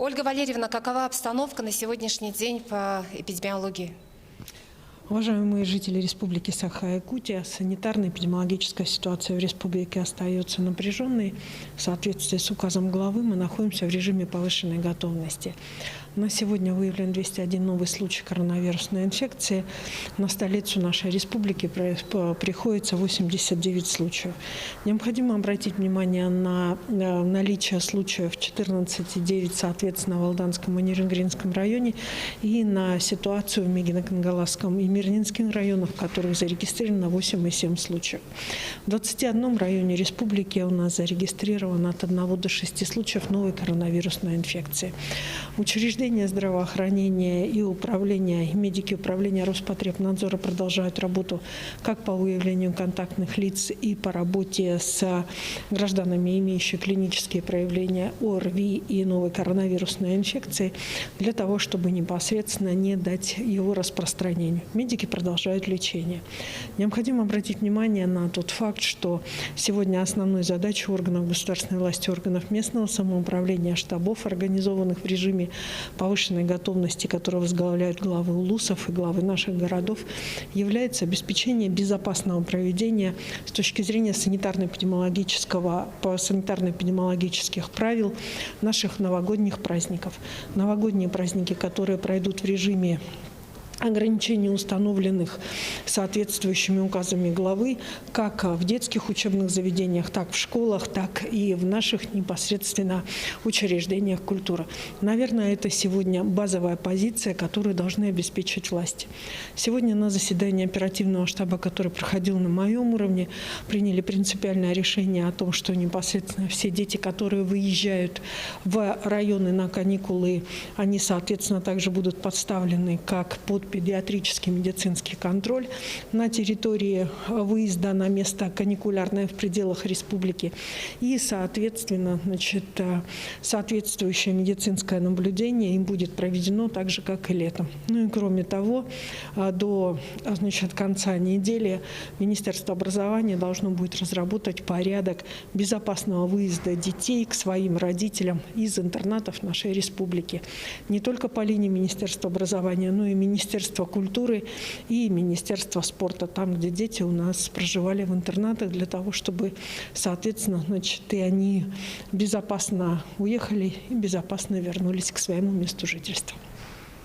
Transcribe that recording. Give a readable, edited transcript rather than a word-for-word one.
Ольга Валерьевна, какова обстановка на сегодняшний день по эпидемиологии? Уважаемые жители Республики Саха-Якутия, санитарно-эпидемиологическая ситуация в республике остается напряженной. В соответствии с указом главы мы находимся в режиме повышенной готовности. На сегодня выявлен 201 новый случай коронавирусной инфекции. На столицу нашей республики приходится 89 случаев. Необходимо обратить внимание на наличие случаев 14,9, соответственно, в Алданском и Нерюнгринском районе, и на ситуацию в Мегино-Кангаласском и Мирнинских районах, в которых зарегистрировано 8,7 случаев. В 21 районе республики у нас зарегистрировано от 1 до 6 случаев новой коронавирусной инфекции. Учреждения здравоохранения и управления, и медики управления Роспотребнадзора продолжают работу как по выявлению контактных лиц и по работе с гражданами, имеющими клинические проявления ОРВИ и новой коронавирусной инфекции, для того, чтобы непосредственно не дать его распространению. Медики продолжают лечение. Необходимо обратить внимание на тот факт, что сегодня основной задачей органов государственной власти, органов местного самоуправления, штабов, организованных в режиме повышенной готовности, которые возглавляют главы улусов и главы наших городов, является обеспечение безопасного проведения с точки зрения санитарно-эпидемиологических правил наших новогодних праздников. Новогодние праздники, которые пройдут в режиме ограничений, установленных соответствующими указами главы, как в детских учебных заведениях, так в школах, так и в наших непосредственно учреждениях культуры. Наверное, это сегодня базовая позиция, которую должны обеспечить власти. Сегодня на заседании оперативного штаба, который проходил на моем уровне, приняли принципиальное решение о том, что непосредственно все дети, которые выезжают в районы на каникулы, они, соответственно, также будут подставлены как под педиатрический медицинский контроль на территории выезда на место каникулярное в пределах республики и, соответственно, соответствующее медицинское наблюдение им будет проведено так же, как и летом. Ну и кроме того, до конца недели Министерство образования должно будет разработать порядок безопасного выезда детей к своим родителям из интернатов нашей республики. Не только по линии Министерства образования, но и Министерства культуры и Министерства спорта, там, где дети у нас проживали в интернатах, для того, чтобы, соответственно, и они безопасно уехали и безопасно вернулись к своему месту жительства.